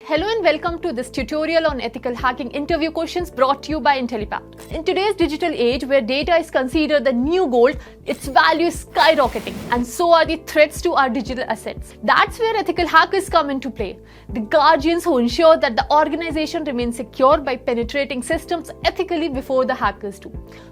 Hello and welcome to this tutorial on ethical hacking interview questions brought to you by Intellipaat. In today's digital age where data is considered the new gold, its value is skyrocketing and so are the threats to our digital assets. That's where ethical hackers come into play. The guardians who ensure that the organization remains secure by penetrating systems ethically before the hackers do.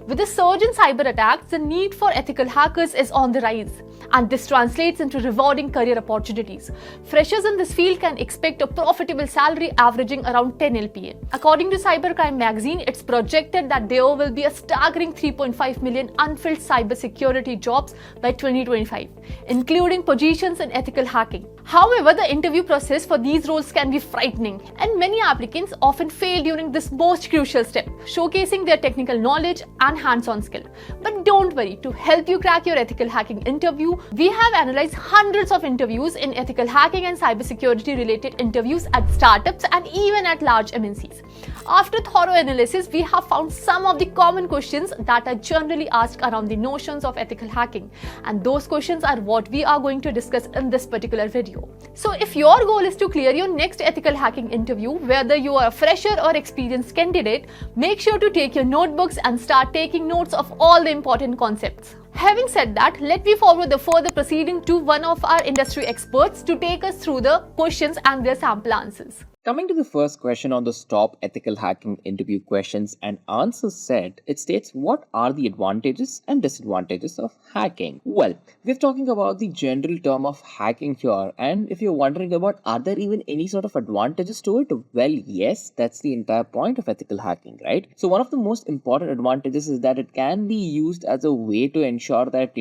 With the surge in cyber attacks, the need for ethical hackers is on the rise. And this translates into rewarding career opportunities. Freshers in this field can expect a profitable salary averaging around 10 LPA. According to Cybercrime magazine, it's projected that there will be a staggering 3.5 million unfilled cybersecurity jobs by 2025, including positions in ethical hacking. However, the interview process for these roles can be frightening, and many applicants often fail during this most crucial step, showcasing their technical knowledge and hands-on skill. But don't worry, to help you crack your ethical hacking interview, we have analyzed hundreds of interviews in ethical hacking and cybersecurity related interviews at startups and even at large MNCs. After thorough analysis, we have found some of the common questions that are generally asked around the notions of ethical hacking, and those questions are what we are going to discuss in this particular video. So if your goal is to clear your next ethical hacking interview, whether you are a fresher or experienced candidate, make sure to take your notebooks and start taking notes of all the important concepts. Having said that, let me forward the further proceeding to one of our industry experts to take us through the questions and their sample answers. Coming to the first question on the stop ethical hacking interview questions and answers set, it states what are the advantages and disadvantages of hacking? Well, we're talking about the general term of hacking here, and if you're wondering about are there even any sort of advantages to it, well, yes, that's the entire point of ethical hacking, right? So one of the most important advantages is that it can be used as a way to ensure that,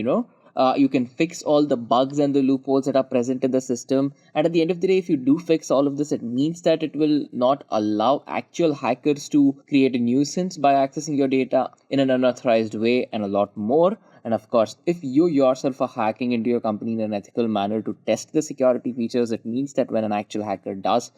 you can fix all the bugs and the loopholes that are present in the system. And at the end of the day, if you do fix all of this, it means that it will not allow actual hackers to create a nuisance by accessing your data in an unauthorized way and a lot more. And of course, if you yourself are hacking into your company in an ethical manner to test the security features, it means that when an actual hacker does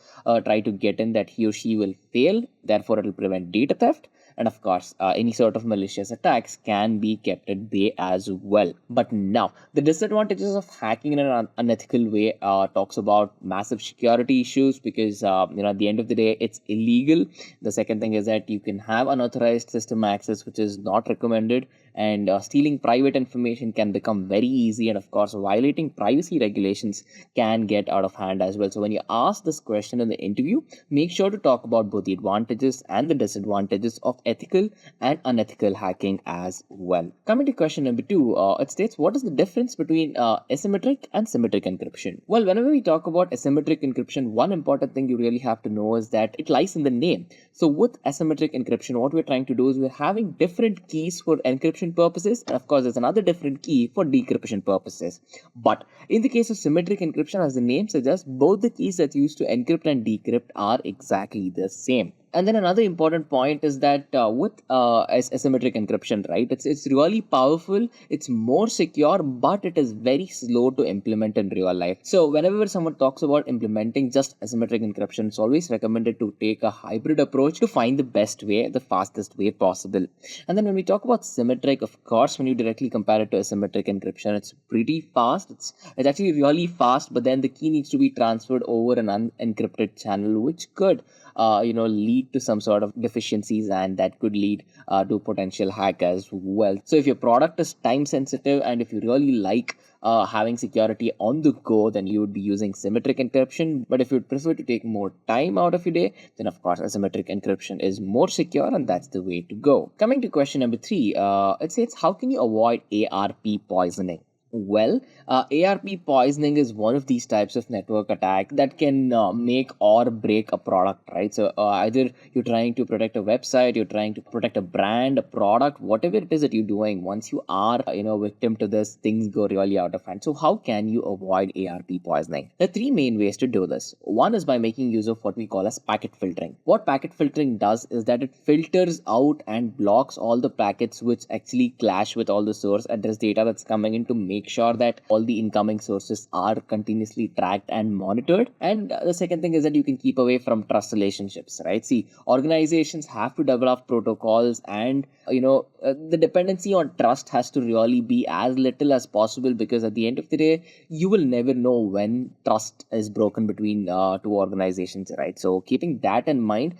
try to get in, that he or she will fail. Therefore, it will prevent data theft. And of course, any sort of malicious attacks can be kept at bay as well. But now, the disadvantages of hacking in an unethical way talks about massive security issues because, at the end of the day, it's illegal. The second thing is that you can have unauthorized system access, which is not recommended. And stealing private information can become very easy. And of course, violating privacy regulations can get out of hand as well. So when you ask this question in the interview, make sure to talk about both the advantages and the disadvantages of ethical and unethical hacking as well. Coming to question number 2, it states what is the difference between asymmetric and symmetric encryption? Well, whenever we talk about asymmetric encryption, one important thing you really have to know is that it lies in the name. So with asymmetric encryption, what we're trying to do is we're having different keys for encryption purposes, and of course there's another different key for decryption purposes. But in the case of symmetric encryption, as the name suggests, both the keys that's used to encrypt and decrypt are exactly the same. And then another important point is that with asymmetric encryption, right, it's really powerful, it's more secure, but it is very slow to implement in real life. So whenever someone talks about implementing just asymmetric encryption, it's always recommended to take a hybrid approach to find the best way, the fastest way possible. And then when we talk about symmetric, of course, when you directly compare it to asymmetric encryption, it's pretty fast. It's actually really fast, but then the key needs to be transferred over an unencrypted channel, which could lead to some sort of deficiencies, and that could lead to potential hack as well. So if your product is time sensitive and if you really like having security on the go, then you would be using symmetric encryption. But if you prefer to take more time out of your day, then of course asymmetric encryption is more secure, and that's the way to go. Coming to question number 3, it says how can you avoid ARP poisoning? Well, ARP poisoning is one of these types of network attack that can make or break a product, right? So either you're trying to protect a website, you're trying to protect a brand, a product, whatever it is that you're doing. Once you are, victim to this, things go really out of hand. So how can you avoid ARP poisoning? There are 3 main ways to do this. One is by making use of what we call as packet filtering. What packet filtering does is that it filters out and blocks all the packets which actually clash with all the source address data that's coming in to make make sure that all the incoming sources are continuously tracked and monitored. And the second thing is that you can keep away from trust relationships, right? See, organizations have to develop protocols, and the dependency on trust has to really be as little as possible, because at the end of the day, you will never know when trust is broken between two organizations, right? So keeping that in mind,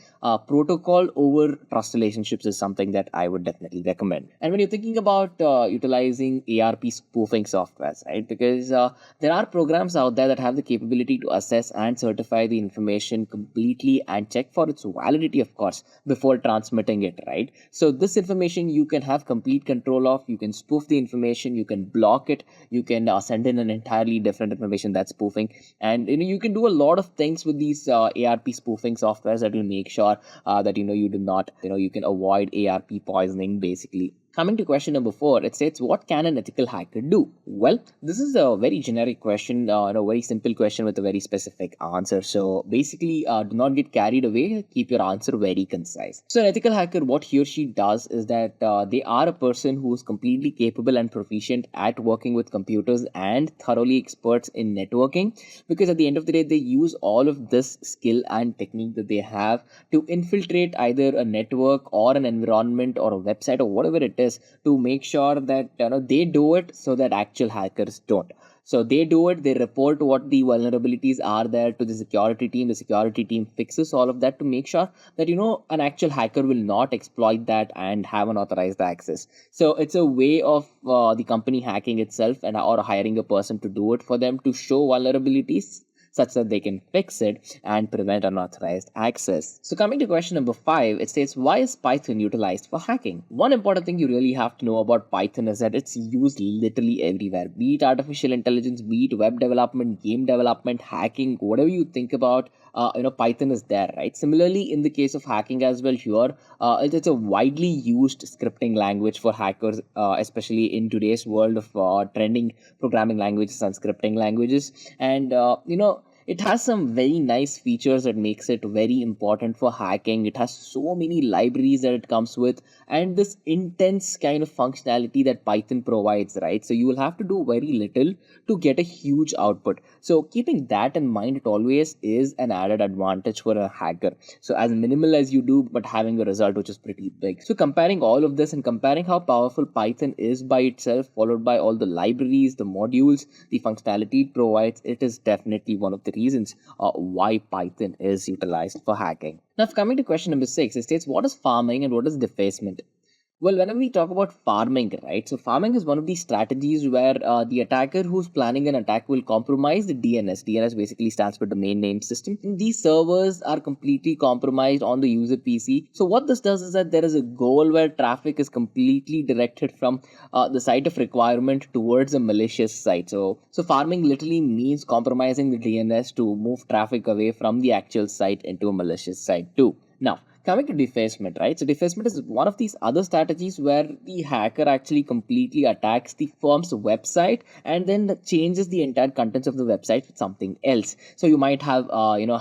protocol over trust relationships is something that I would definitely recommend. And when you're thinking about utilizing ARP spoofing softwares, right? Because there are programs out there that have the capability to assess and certify the information completely and check for its validity, of course, before transmitting it, right? So this information you can have complete control of. You can spoof the information, you can block it, you can send in an entirely different information that's spoofing, and you can do a lot of things with these ARP spoofing softwares that will make sure that you do not, you can avoid ARP poisoning, basically. Coming to question number 4, it states, what can an ethical hacker do? Well, this is a very generic question, a very simple question with a very specific answer. So basically, do not get carried away. Keep your answer very concise. So an ethical hacker, what he or she does is that they are a person who is completely capable and proficient at working with computers and thoroughly experts in networking, because at the end of the day, they use all of this skill and technique that they have to infiltrate either a network or an environment or a website or whatever it is, to make sure that they do it so that actual hackers don't. So they do it, they report what the vulnerabilities are there to the security team. The security team fixes all of that to make sure that an actual hacker will not exploit that and have unauthorized access. So it's a way of the company hacking itself, and or hiring a person to do it for them, to show vulnerabilities such that they can fix it and prevent unauthorized access. So coming to question number 5, it states, why is Python utilized for hacking? One important thing you really have to know about Python is that it's used literally everywhere, be it artificial intelligence, be it web development, game development, hacking, whatever you think about, Python is there, right? Similarly, in the case of hacking as well, here it's a widely used scripting language for hackers, especially in today's world of trending programming languages and scripting languages. And it has some very nice features that makes it very important for hacking. It has so many libraries that it comes with, and this intense kind of functionality that Python provides, right? So you will have to do very little to get a huge output. So keeping that in mind, it always is an added advantage for a hacker. So as minimal as you do, but having a result which is pretty big. So comparing all of this and comparing how powerful Python is by itself, followed by all the libraries, the modules, the functionality it provides, it is definitely one of the reasons why Python is utilized for hacking. Now, coming to question number 6, it states, what is pharming and what is defacement? Well, whenever we talk about farming, right? So farming is one of these strategies where the attacker who's planning an attack will compromise the DNS. DNS basically stands for domain name system. And these servers are completely compromised on the user PC. So what this does is that there is a goal where traffic is completely directed from the site of requirement towards a malicious site. So farming literally means compromising the DNS to move traffic away from the actual site into a malicious site too. Now, coming to defacement, right? So defacement is one of these other strategies where the hacker actually completely attacks the firm's website and then changes the entire contents of the website with something else. So you might have,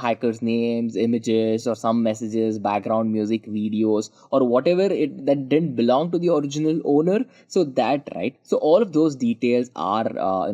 hackers' names, images, or some messages, background music, videos, or whatever that didn't belong to the original owner. So that, right? So all of those details are,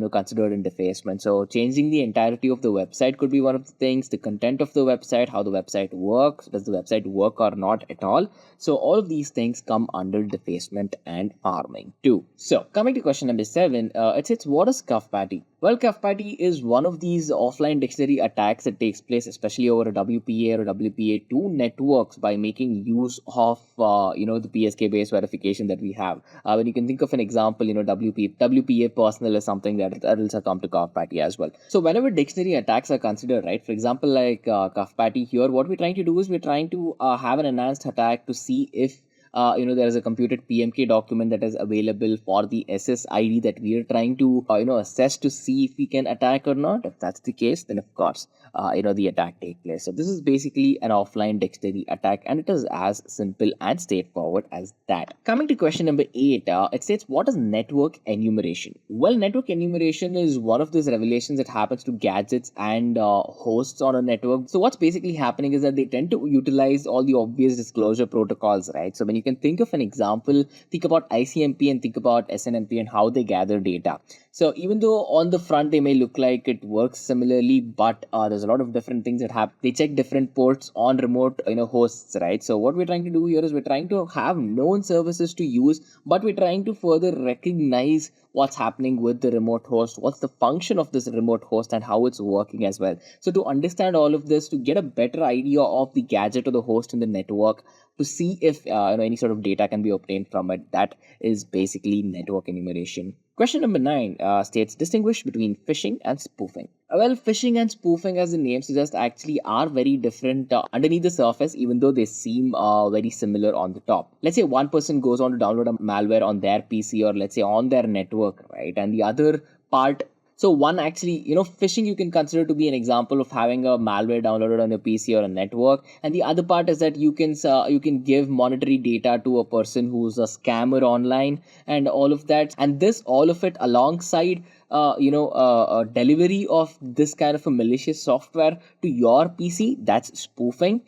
considered in defacement. So changing the entirety of the website could be one of the things. The content of the website, how the website works, does the website work or not at all? So all of these things come under defacement and farming too. So coming to question number 7, it says, what is Cowpatty? Well, Cowpatty is one of these offline dictionary attacks that takes place especially over a WPA or WPA2 networks by making use of the PSK based verification that we have. When you can think of an example, WPA personal is something that will succumb to Cowpatty as well. So whenever dictionary attacks are considered, right, for example, like Cowpatty here, what we're trying to do is we're trying to have an enhanced attack to see if there is a computed PMK document that is available for the SSID that we are trying to assess to see if we can attack or not. If that's the case, then of course the attack takes place. So this is basically an offline dictionary attack, and it is as simple and straightforward as that. Coming to question number 8, it states, what is network enumeration? Well, network enumeration is one of those revelations that happens to gadgets and hosts on a network. So what's basically happening is that they tend to utilize all the obvious disclosure protocols, right? So when you can think of an example, think about ICMP and think about SNMP and how they gather data. So even though on the front they may look like it works similarly, but there's a lot of different things that happen. They check different ports on remote hosts, right? So what we're trying to do here is we're trying to have known services to use, but we're trying to further recognize what's happening with the remote host, what's the function of this remote host and how it's working as well. So to understand all of this, to get a better idea of the gadget or the host in the network, to see if any sort of data can be obtained from it, that is basically network enumeration. Question number 9 states, distinguish between phishing and spoofing. Well, phishing and spoofing, as the name suggests, actually are very different underneath the surface, even though they seem very similar on the top. Let's say one person goes on to download a malware on their PC or let's say on their network, right? And the other part, so one actually, phishing you can consider to be an example of having a malware downloaded on your PC or a network. And the other part is that you can give monetary data to a person who's a scammer online and all of that. And this, all of it alongside, a delivery of this kind of a malicious software to your PC, that's spoofing.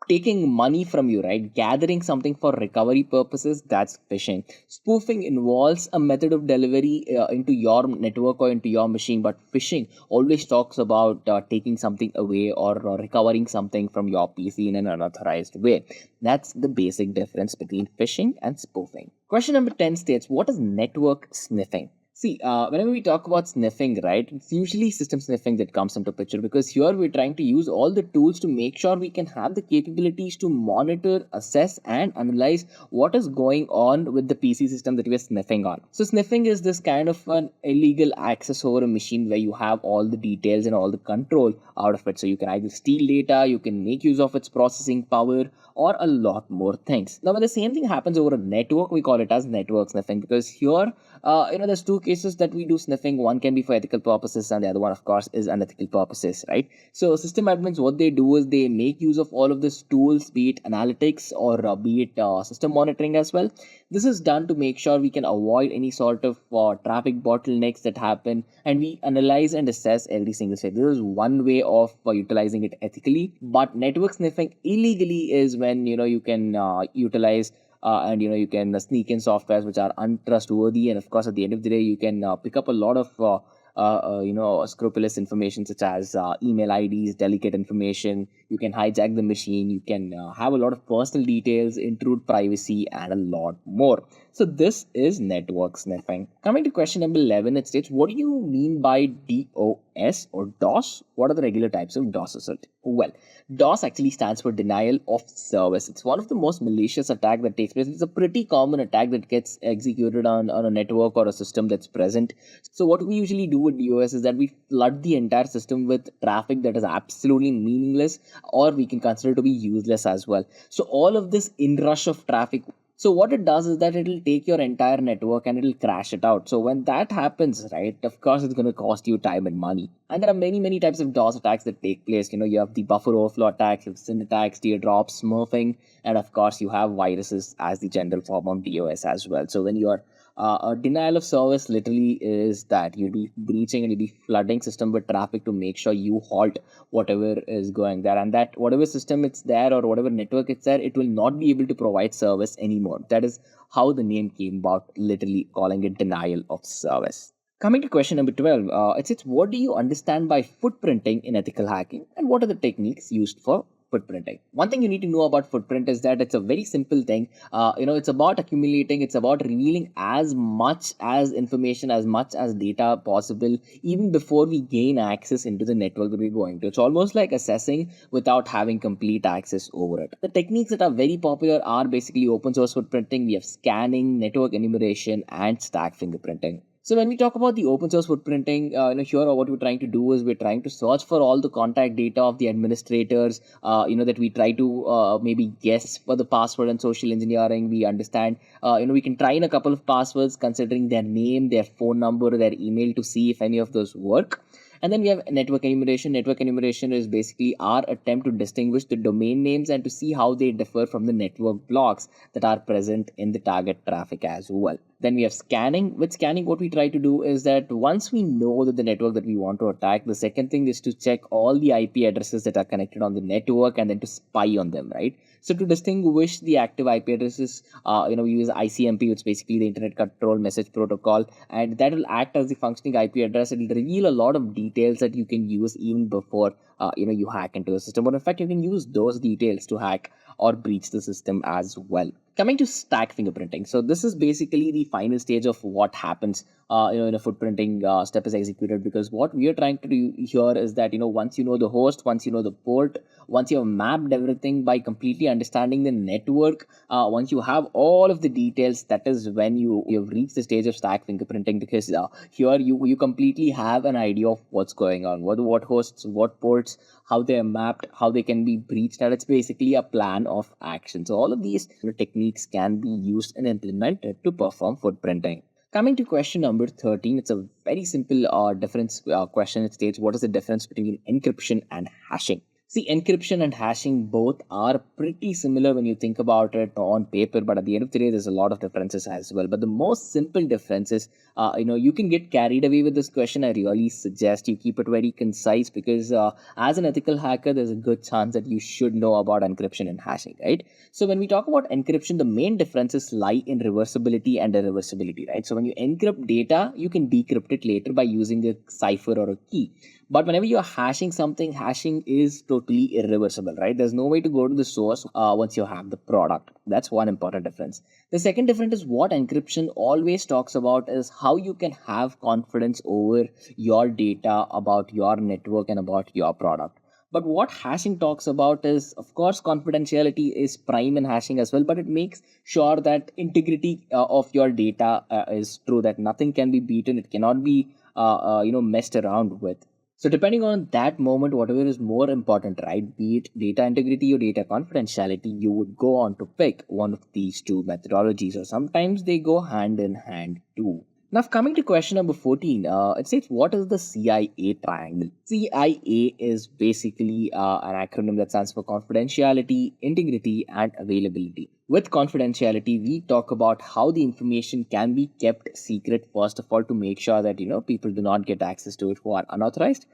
Taking money from you, right? Gathering something for recovery purposes, that's phishing. Spoofing involves a method of delivery into your network or into your machine, but phishing always talks about taking something away or recovering something from your PC in an unauthorized way. That's the basic difference between phishing and spoofing. Question number 10 states, what is network sniffing? See, whenever we talk about sniffing, right, it's usually system sniffing that comes into picture, because here we're trying to use all the tools to make sure we can have the capabilities to monitor, assess, and analyze what is going on with the PC system that we're sniffing on. So sniffing is this kind of an illegal access over a machine where you have all the details and all the control out of it. So you can either steal data, you can make use of its processing power, or a lot more things. Now, when the same thing happens over a network, we call it as network sniffing, because here, there's two cases that we do sniffing. One can be for ethical purposes, and the other one, of course, is unethical purposes, right? So system admins, what they do is they make use of all of these tools, be it analytics or be it system monitoring as well. This is done to make sure we can avoid any sort of traffic bottlenecks that happen, and we analyze and assess every single state. This is one way of utilizing it ethically, but network sniffing illegally is when you can utilize and you can sneak in softwares which are untrustworthy, and of course at the end of the day you can pick up a lot of scrupulous information such as email IDs, delicate information. You can hijack the machine, you can have a lot of personal details, intrude privacy, and a lot more. So this is network sniffing. Coming to question number 11, it states, what do you mean by DOS or DOS? What are the regular types of DOS assault? Well, DOS actually stands for denial of service. It's one of the most malicious attacks that takes place. It's a pretty common attack that gets executed on a network or a system that's present. So what we usually do with DOS is that we flood the entire system with traffic that is absolutely meaningless, or we can consider to be useless as well. So all of this inrush of traffic, so what it does is that it'll take your entire network and it'll crash it out. So when that happens, right, of course it's going to cost you time and money. And there are many types of DOS attacks that take place. You have the buffer overflow attacks, you have SYN attacks, teardrops, smurfing, and of course you have viruses as the general form of DOS as well. So when you're a denial of service literally is that you'll be breaching and you'll be flooding system with traffic to make sure you halt whatever is going there, and that whatever system it's there or whatever network it's there, it will not be able to provide service anymore. That is how the name came about, literally calling it denial of service. Coming to question number 12, it says, what do you understand by footprinting in ethical hacking, and what are the techniques used for footprinting? One thing you need to know about footprint is that it's a very simple thing. It's about accumulating, it's about revealing as much as information, as much as data possible, even before we gain access into the network that we're going to. It's almost like assessing without having complete access over it. The techniques that are very popular are basically open source footprinting. We have scanning, network enumeration, and stack fingerprinting. So when we talk about the open source footprinting, here what we're trying to do is we're trying to search for all the contact data of the administrators, that we try to maybe guess for the password and social engineering. We understand, we can try in a couple of passwords considering their name, their phone number, their email to see if any of those work. And then we have network enumeration. Network enumeration is basically our attempt to distinguish the domain names and to see how they differ from the network blocks that are present in the target traffic as well. Then we have scanning. With scanning, what we try to do is that once we know that the network that we want to attack, the second thing is to check all the IP addresses that are connected on the network and then to spy on them, right? So to distinguish the active IP addresses, we use ICMP, which is basically the Internet Control Message Protocol, and that will act as the functioning IP address. It will reveal a lot of details that you can use even before you hack into the system. Or in fact, you can use those details to hack or breach the system as well. Coming to stack fingerprinting. So this is basically the final stage of what happens in a footprinting step is executed, because what we are trying to do here is that once you know the host, once you know the port, once you have mapped everything by completely understanding the network, once you have all of the details, that is when you've reached the stage of stack fingerprinting, because here you completely have an idea of what's going on, what hosts, what ports, how they are mapped, how they can be breached, and it's basically a plan of action. So all of these techniques can be used and implemented to perform footprinting. Coming to question number 13, it's a very simple difference question. It states, what is the difference between encryption and hashing? See, encryption and hashing both are pretty similar when you think about it on paper, but at the end of the day, there's a lot of differences as well. But the most simple difference is, you can get carried away with this question. I really suggest you keep it very concise, because as an ethical hacker, there's a good chance that you should know about encryption and hashing, right? So when we talk about encryption, the main differences lie in reversibility and irreversibility, right? So when you encrypt data, you can decrypt it later by using a cipher or a key. But whenever you're hashing something, hashing is totally irreversible, right? There's no way to go to the source once you have the product. That's one important difference. The second difference is what encryption always talks about is how you can have confidence over your data about your network and about your product. But what hashing talks about is, of course, confidentiality is prime in hashing as well, but it makes sure that integrity of your data is true, that nothing can be beaten. It cannot be, messed around with. So depending on that moment, whatever is more important, right, be it data integrity or data confidentiality, you would go on to pick one of these two methodologies, or sometimes they go hand in hand too. Now, coming to question number 14, it says, what is the CIA triangle? CIA is basically an acronym that stands for confidentiality, integrity, and availability. With confidentiality, we talk about how the information can be kept secret, first of all, to make sure that people do not get access to it who are unauthorized.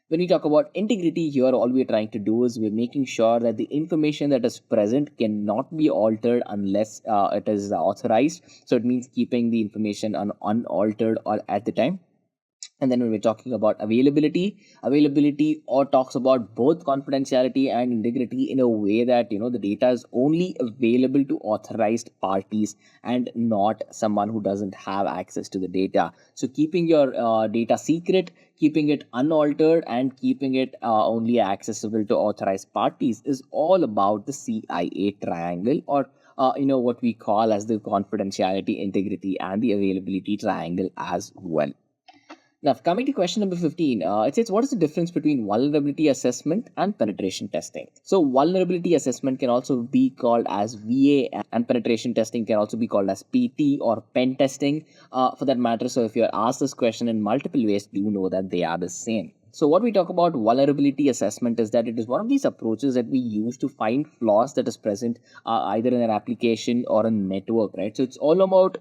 When we talk about integrity, here all we're trying to do is we're making sure that the information that is present cannot be altered unless it is authorized. So it means keeping the information unaltered or at the time. And then when we're talking about availability or talks about both confidentiality and integrity in a way that the data is only available to authorized parties and not someone who doesn't have access to the data. So keeping your data secret, keeping it unaltered, and keeping it only accessible to authorized parties is all about the CIA triangle, or what we call as the confidentiality, integrity, and the availability triangle as well. Now, coming to question number 15, it says, what is the difference between vulnerability assessment and penetration testing? So vulnerability assessment can also be called as VA, and penetration testing can also be called as PT or pen testing for that matter. So if you're asked this question in multiple ways, do know that they are the same. So what we talk about vulnerability assessment is that it is one of these approaches that we use to find flaws that is present either in an application or a network, right? So it's all about,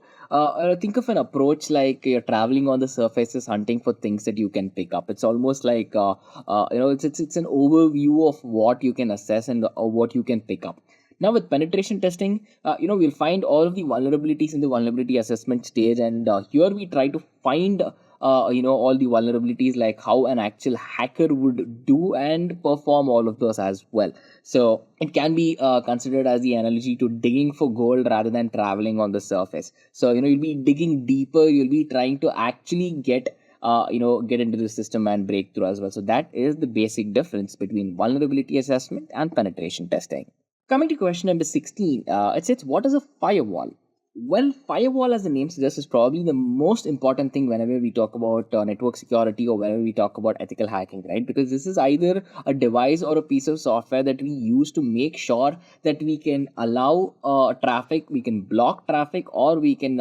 think of an approach like you're traveling on the surfaces hunting for things that you can pick up. It's almost like, it's an overview of what you can assess and what you can pick up. Now with penetration testing, we'll find all of the vulnerabilities in the vulnerability assessment stage, and here we try to find all the vulnerabilities, like how an actual hacker would do and perform all of those as well. So it can be considered as the analogy to digging for gold rather than traveling on the surface. So you'll be digging deeper, you'll be trying to actually get into the system and break through as well. So that is the basic difference between vulnerability assessment and penetration testing. Coming to question number 16, it says, what is a firewall? Well, firewall, as the name suggests, is probably the most important thing whenever we talk about network security or whenever we talk about ethical hacking, right? Because this is either a device or a piece of software that we use to make sure that we can allow traffic, we can block traffic, or we can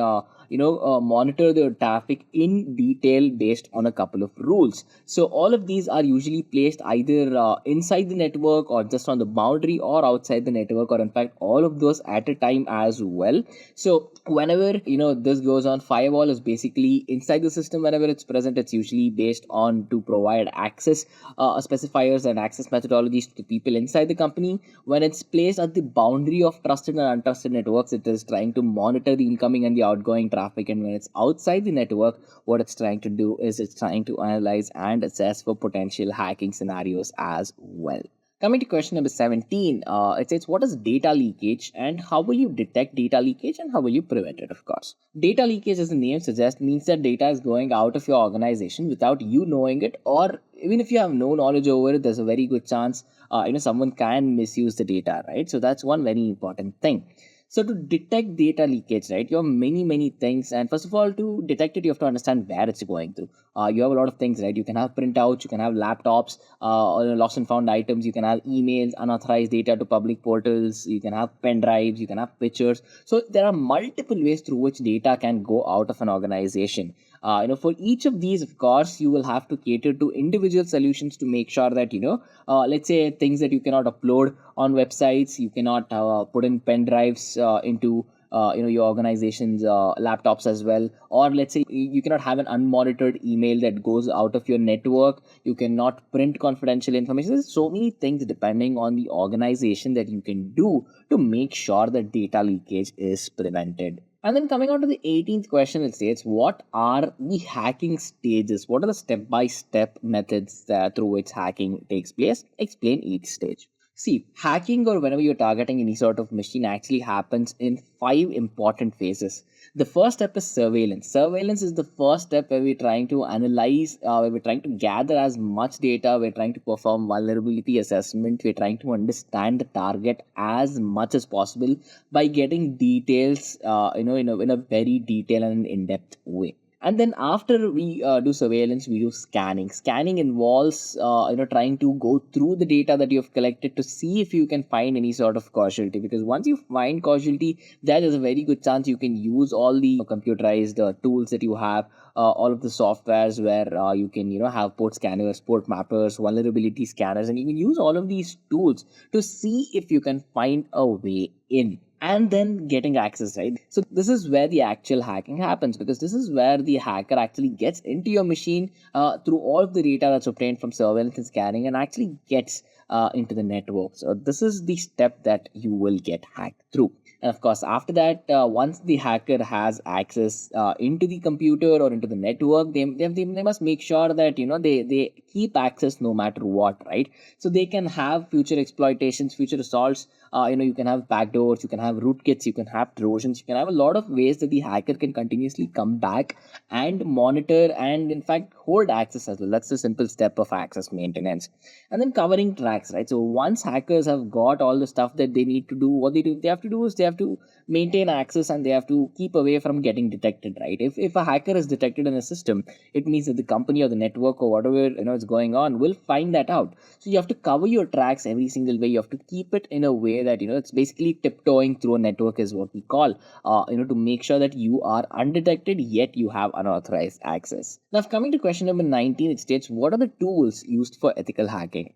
monitor the traffic in detail based on a couple of rules. So all of these are usually placed either inside the network or just on the boundary or outside the network, or in fact all of those at a time as well. So whenever this goes on, firewall is basically inside the system. Whenever it's present, it's usually based on to provide access specifiers and access methodologies to the people inside the company. When it's placed at the boundary of trusted and untrusted networks, it is trying to monitor the incoming and the outgoing traffic. And when it's outside the network, what it's trying to do is it's trying to analyze and assess for potential hacking scenarios as well. Coming to question number 17, it says, what is data leakage and how will you detect data leakage and how will you prevent it, of course? Data leakage, as the name suggests, means that data is going out of your organization without you knowing it, or even if you have no knowledge over it, there's a very good chance someone can misuse the data, right? So that's one very important thing. So to detect data leakage, right, you have many things. And first of all, to detect it, you have to understand where it's going through. You have a lot of things, right? You can have printouts, you can have laptops, lost and found items, you can have emails, unauthorized data to public portals, you can have pen drives, you can have pictures. So there are multiple ways through which data can go out of an organization. For each of these, of course, you will have to cater to individual solutions to make sure that, let's say things that you cannot upload on websites, you cannot put in pen drives into your organization's laptops as well. Or let's say you cannot have an unmonitored email that goes out of your network. You cannot print confidential information. There's so many things depending on the organization that you can do to make sure that data leakage is prevented. And then coming on to the 18th question, it states, what are the hacking stages? What are the step-by-step methods through which hacking takes place? Explain each stage. See, hacking, or whenever you're targeting any sort of machine, actually happens in 5 important phases. The first step is surveillance. Surveillance is the first step where we're trying to analyze, where we're trying to gather as much data, we're trying to perform vulnerability assessment, we're trying to understand the target as much as possible by getting details, in a very detailed and in-depth way. And then after we do surveillance, we do scanning. Scanning involves, trying to go through the data that you have collected to see if you can find any sort of causality. Because once you find causality, there is a very good chance you can use all the computerized tools that you have, all of the softwares where you can, have port scanners, port mappers, vulnerability scanners, and you can use all of these tools to see if you can find a way in. And then getting access, right? So this is where the actual hacking happens, because this is where the hacker actually gets into your machine through all of the data that's obtained from surveillance and scanning, and actually gets into the network. So this is the step that you will get hacked through. And of course, after that, once the hacker has access into the computer or into the network, they must make sure that they keep access no matter what, right? So they can have future exploitations, future assaults. You can have backdoors, you can have rootkits, you can have trojans, you can have a lot of ways that the hacker can continuously come back and monitor and in fact hold access as well. That's the simple step of access maintenance. And then covering tracks, right? So once hackers have got all the stuff that they need to do, what they have to do is they have to maintain access and they have to keep away from getting detected, right? If a hacker is detected in a system, it means that the company or the network or whatever is going on will find that out. So you have to cover your tracks every single way. You have to keep it in a way that it's basically tiptoeing through a network is what we call, to make sure that you are undetected yet you have unauthorized access. Now, coming to question number 19, it states, what are the tools used for ethical hacking?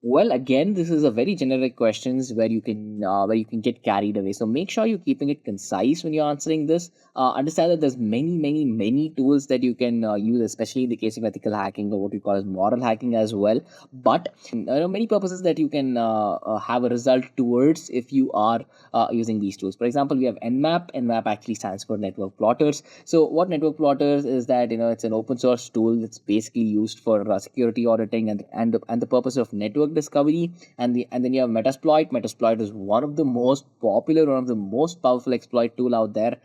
Well, again, this is a very generic questions where you can get carried away. So make sure you're keeping it concise when you're answering this. Understand that there's many tools that you can use, especially in the case of ethical hacking or what we call as moral hacking as well. But there are many purposes that you can have a result towards if you are using these tools. For example, we have Nmap. Nmap actually stands for network plotters. So what network plotters is that it's an open source tool that's basically used for security auditing and the purpose of network discovery. And then you have Metasploit. Metasploit is one of the most popular, one of the most powerful exploit tool out there,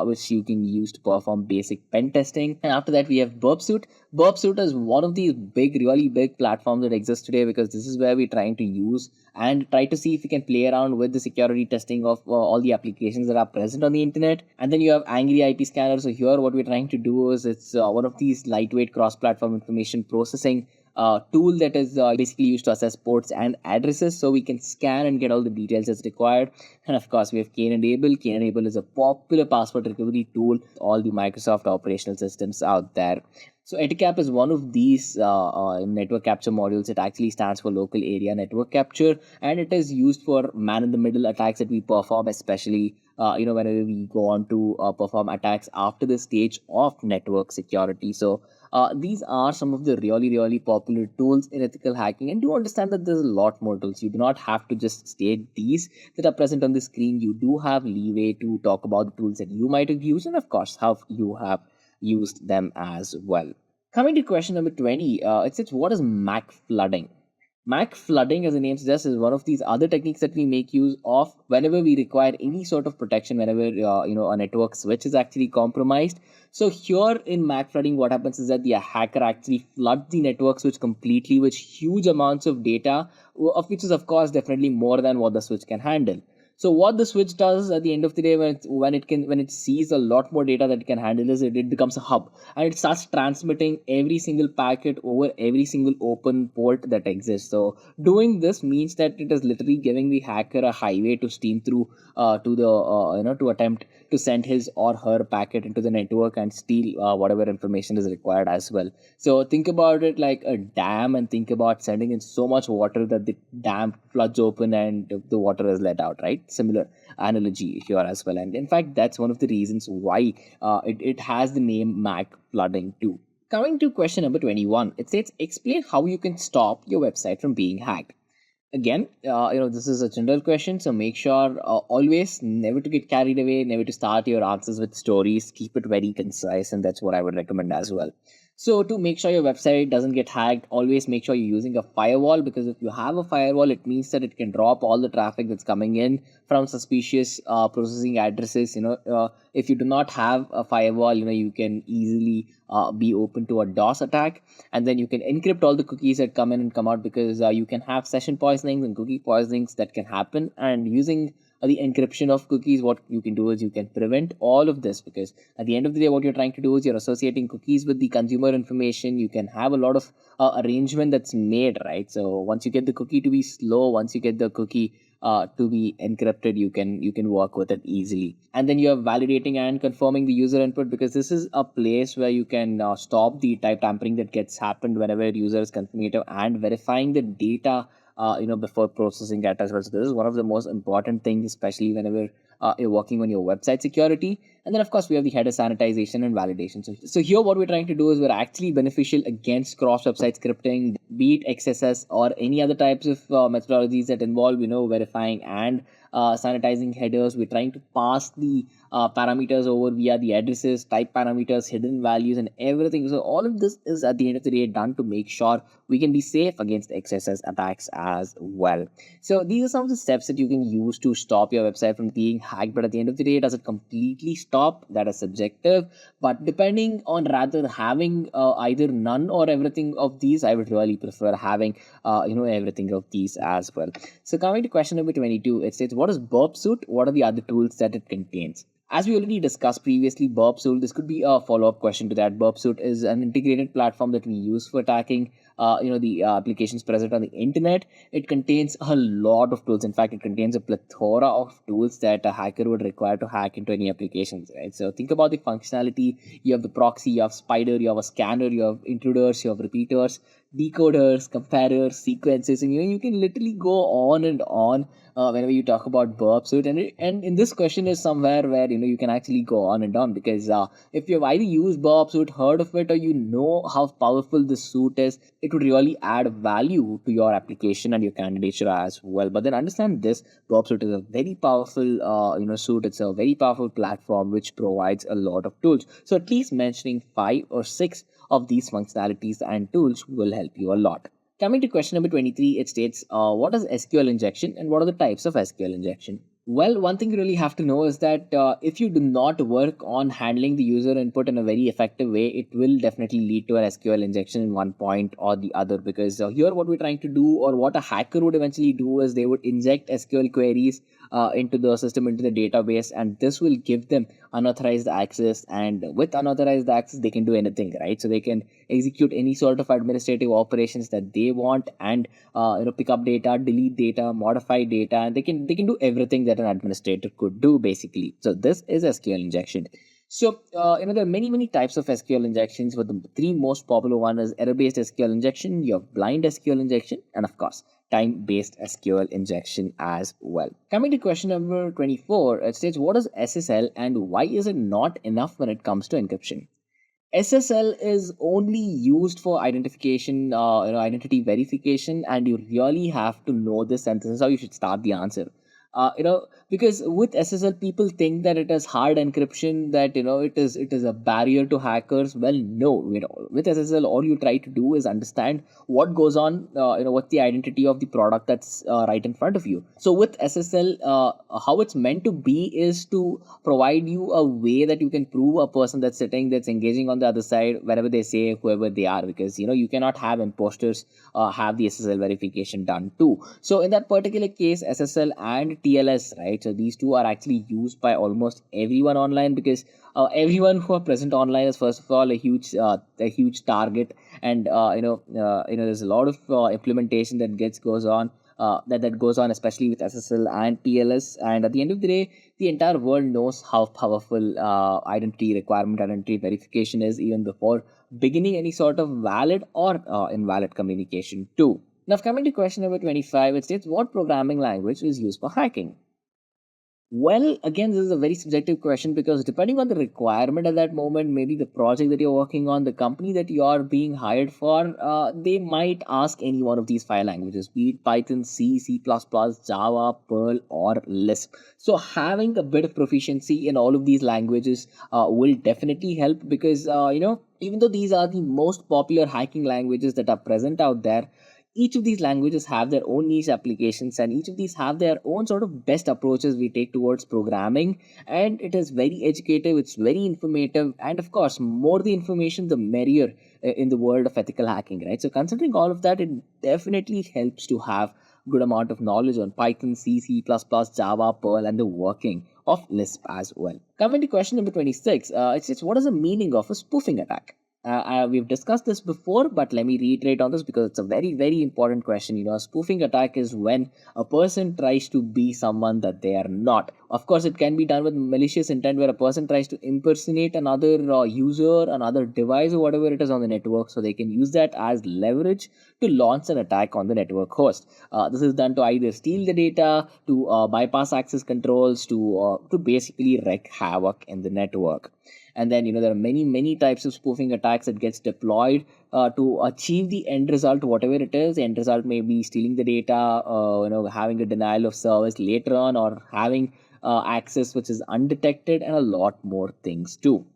which you can use to perform basic pen testing. And after that, we have Burpsuit. Burpsuit is one of these really big platforms that exist today, because this is where we're trying to use and try to see if we can play around with the security testing of all the applications that are present on the internet. And then you have Angry IP Scanner. So here what we're trying to do is it's one of these lightweight cross-platform information processing tool that is basically used to assess ports and addresses, so we can scan and get all the details as required. And of course, we have Key-Enable. Key-Enable is a popular password recovery tool, all the Microsoft operational systems out there. So Etcap is one of these network capture modules. It actually stands for Local Area Network Capture, and it is used for man-in-the-middle attacks that we perform, especially whenever we go on to perform attacks after the stage of network security. So these are some of the really popular tools in ethical hacking, and do understand that there's a lot more tools. You do not have to just state these that are present on the screen. You do have leeway to talk about the tools that you might have used, and of course how you have used them as well. Coming to question number 20, it says, what is MAC flooding? MAC flooding, as the name suggests, is one of these other techniques that we make use of whenever we require any sort of protection, whenever a network switch is actually compromised. So here in MAC flooding, what happens is that the hacker actually floods the network switch completely with huge amounts of data, of which is of course definitely more than what the switch can handle. So what the switch does at the end of the day, when it sees a lot more data that it can handle, is it becomes a hub, and it starts transmitting every single packet over every single open port that exists. So doing this means that it is literally giving the hacker a highway to steam through to attempt to send his or her packet into the network and steal whatever information is required as well. So think about it like a dam, and think about sending in so much water that the dam floods open and the water is let out, right? Similar analogy here as well. And in fact, that's one of the reasons why it has the name MAC flooding too. Coming to question number 21, it says, explain how you can stop your website from being hacked. Again, this is a general question, so make sure always never to get carried away, never to start your answers with stories. Keep it very concise, and that's what I would recommend as well. So to make sure your website doesn't get hacked, always make sure you're using a firewall, because if you have a firewall, it means that it can drop all the traffic that's coming in from suspicious processing addresses. If you do not have a firewall, you can easily be open to a DOS attack, and then you can encrypt all the cookies that come in and come out, because you can have session poisonings and cookie poisonings that can happen. And using the encryption of cookies, what you can do is you can prevent all of this, because at the end of the day, what you're trying to do is you're associating cookies with the consumer information. You can have a lot of arrangement that's made, right? So once you get the cookie to be slow, once you get the cookie to be encrypted, you can work with it easily. And then you're validating and confirming the user input, because this is a place where you can stop the type tampering that gets happened whenever user is confirmative, and verifying the data before processing that as well. So this is one of the most important things, especially whenever you're working on your website security. And then of course we have the header sanitization and validation. So here what we're trying to do is we're actually beneficial against cross-website scripting, be it XSS or any other types of methodologies that involve verifying and sanitizing headers. We're trying to pass the parameters over via the addresses, type parameters, hidden values, and everything. So all of this is at the end of the day done to make sure we can be safe against XSS attacks as well. So these are some of the steps that you can use to stop your website from being hacked. But at the end of the day, does it completely stop? That is subjective. But depending on rather having either none or everything of these, I would really prefer having everything of these as well. So coming to question number 22, it states, what is Burp Suite? What are the other tools that it contains? As we already discussed previously, Burp Suite, this could be a follow-up question to that. Burp Suite is an integrated platform that we use for attacking the applications present on the internet. It contains a lot of tools. In fact, it contains a plethora of tools that a hacker would require to hack into any applications, right? So think about the functionality. You have the proxy, you have spider, you have a scanner, you have intruders, you have repeaters, decoders, comparers, sequences, and you can literally go on and on whenever you talk about Burp Suite. And in this question is somewhere where you can actually go on and on, because if you've either used Burp Suite, heard of it, or how powerful this suite is, it would really add value to your application and your candidature as well. But then understand this, Burp Suite is a very powerful suite. It's a very powerful platform which provides a lot of tools. So at least mentioning 5 or 6 of these functionalities and tools will help you a lot. Coming to question number 23, it states, what is SQL injection and what are the types of SQL injection? Well, one thing you really have to know is that if you do not work on handling the user input in a very effective way, it will definitely lead to an SQL injection in one point or the other. Because here, what we're trying to do, or what a hacker would eventually do, is they would inject SQL queries into the system, into the database, and this will give them unauthorized access. And with unauthorized access, they can do anything, right? So they can execute any sort of administrative operations that they want, and pick up data, delete data, modify data, and they can do everything that an administrator could do basically. So this is SQL injection. So there are many types of SQL injections, but the three most popular one is error-based SQL injection, you have blind SQL injection, and of course time-based SQL injection as well. Coming to question number 24, it states, what is SSL and why is it not enough when it comes to encryption? SSL is only used for identification, identity verification, and you really have to know this, and this is how you should start the answer. Because with SSL, people think that it is hard encryption, that it is a barrier to hackers. Well, no, with SSL, all you try to do is understand what goes on, what's the identity of the product that's right in front of you. So with SSL, how it's meant to be is to provide you a way that you can prove a person that's engaging on the other side, wherever they say, whoever they are, because you cannot have imposters have the SSL verification done too. So in that particular case, SSL and TLS, right? So these two are actually used by almost everyone online, because everyone who are present online is first of all a huge target, and there's a lot of implementation that goes on. That goes on, especially with SSL and TLS. And at the end of the day, the entire world knows how powerful identity verification is, even before beginning any sort of valid or invalid communication too. Now, coming to question number 25, it states, what programming language is used for hacking? Well, again, this is a very subjective question, because depending on the requirement at that moment, maybe the project that you're working on, the company that you are being hired for, they might ask any one of these five languages, be it Python, C, C++, Java, Perl, or Lisp. So having a bit of proficiency in all of these languages will definitely help, because, even though these are the most popular hacking languages that are present out there, each of these languages have their own niche applications, and each of these have their own sort of best approaches we take towards programming. And it is very educative, it's very informative, and of course, more the information, the merrier in the world of ethical hacking, right? So considering all of that, it definitely helps to have good amount of knowledge on Python, C, C++, Java, Perl, and the working of Lisp as well. Coming to question number 26, it's what is the meaning of a spoofing attack? We've discussed this before, but let me reiterate on this, because it's a very important question. A spoofing attack is when a person tries to be someone that they are not. Of course, it can be done with malicious intent, where a person tries to impersonate another user, another device, or whatever it is on the network, so they can use that as leverage to launch an attack on the network host. This is done to either steal the data, to bypass access controls, to basically wreak havoc in the network. And then there are many types of spoofing attacks that gets deployed to achieve the end result, whatever it is. The end result may be stealing the data, having a denial of service later on, or having access which is undetected, and a lot more things too.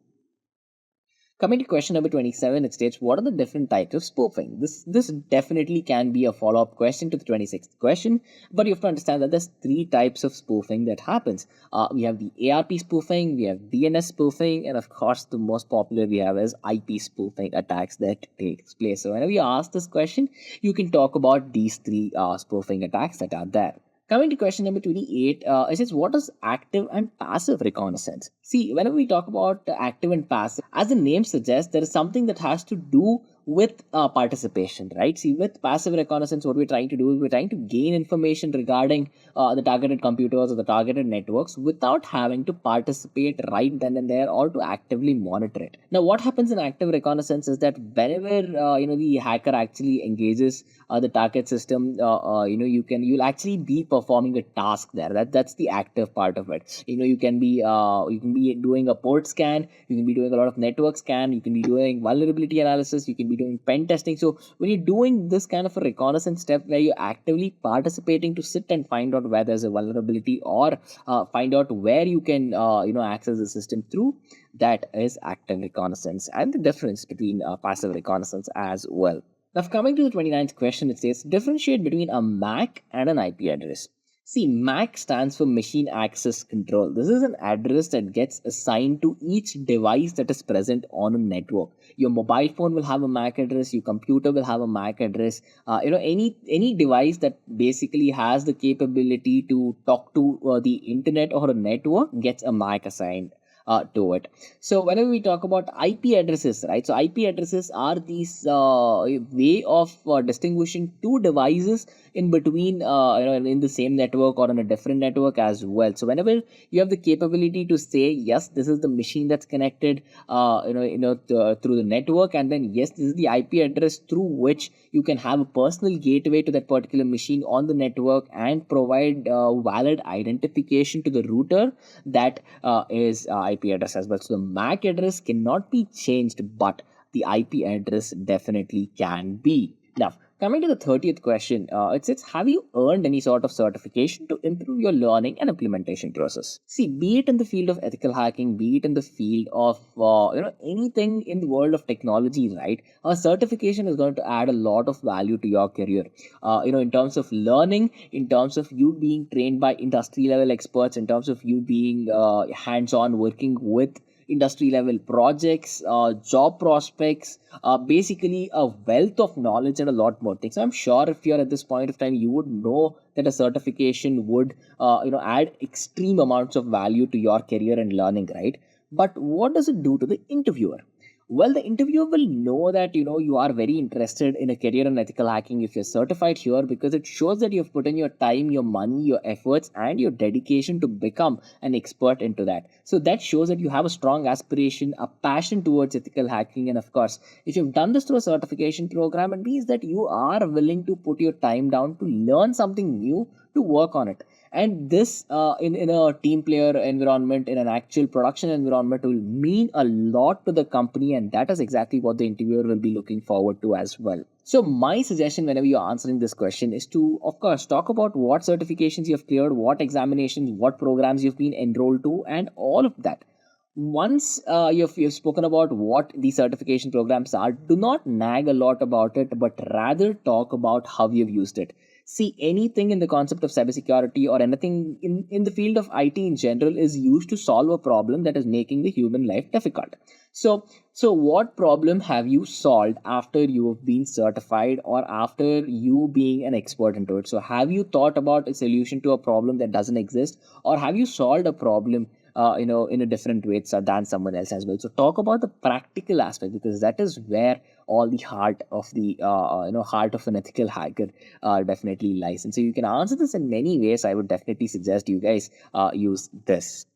Coming to question number 27, it states, what are the different types of spoofing? This definitely can be a follow-up question to the 26th question, but you have to understand that there's three types of spoofing that happens. We have the ARP spoofing, we have DNS spoofing, and of course, the most popular we have is IP spoofing attacks that takes place. So whenever you ask this question, you can talk about these three spoofing attacks that are there. Coming to question number 28, it says, what is active and passive reconnaissance? See, whenever we talk about active and passive, as the name suggests, there is something that has to do with participation, right? See, with passive reconnaissance, what we're trying to do is we're trying to gain information regarding the targeted computers or the targeted networks without having to participate right then and there, or to actively monitor it. Now, what happens in active reconnaissance is that whenever the hacker actually engages the target system, you'll actually be performing a task there. That's the active part of it. You can be doing a port scan, you can be doing a lot of network scan, you can be doing vulnerability analysis, you can be doing pen testing. So when you're doing this kind of a reconnaissance step, where you're actively participating to sit and find out where there's a vulnerability, or find out where you can access the system through, that is active reconnaissance, and the difference between passive reconnaissance as well. Now, coming to the 29th question, it says, differentiate between a MAC and an IP address. See, MAC stands for Machine Access Control. This is an address that gets assigned to each device that is present on a network. Your mobile phone will have a MAC address. Your computer will have a MAC address. Any device that basically has the capability to talk to the internet or a network gets a MAC assigned to it. So whenever we talk about IP addresses, right? So IP addresses are these way of distinguishing two devices in between, in the same network or on a different network as well. So whenever you have the capability to say, yes, this is the machine that's connected, through the network, and then yes, this is the IP address through which you can have a personal gateway to that particular machine on the network and provide valid identification to the router, that is IP address as well. So the MAC address cannot be changed, but the IP address definitely can be. Now, coming to the 30th question, it says, have you earned any sort of certification to improve your learning and implementation process? See, be it in the field of ethical hacking, be it in the field of anything in the world of technology, right? A certification is going to add a lot of value to your career. In terms of learning, in terms of you being trained by industry level experts, in terms of you being hands-on working with industry level projects, job prospects, basically a wealth of knowledge and a lot more things. So I'm sure if you're at this point of time, you would know that a certification would add extreme amounts of value to your career and learning, right? But what does it do to the interviewer? Well, the interviewer will know that you are very interested in a career in ethical hacking if you're certified here, because it shows that you've put in your time, your money, your efforts, and your dedication to become an expert into that. So that shows that you have a strong aspiration, a passion towards ethical hacking. And of course, if you've done this through a certification program, it means that you are willing to put your time down to learn something new, to work on it. And this in a team player environment, in an actual production environment, will mean a lot to the company, and that is exactly what the interviewer will be looking forward to as well. So my suggestion whenever you're answering this question is to, of course, talk about what certifications you've cleared, what examinations, what programs you've been enrolled to, and all of that. Once you've spoken about what the certification programs are, do not nag a lot about it, but rather talk about how you've used it. See, anything in the concept of cybersecurity or anything in the field of IT in general is used to solve a problem that is making the human life difficult. So what problem have you solved after you have been certified or after you being an expert into it? So have you thought about a solution to a problem that doesn't exist, or have you solved a problem in a different way than someone else as well? So talk about the practical aspect, because that is where all the heart of the heart of an ethical hacker definitely lies. And so you can answer this in many ways. I would definitely suggest you guys use this.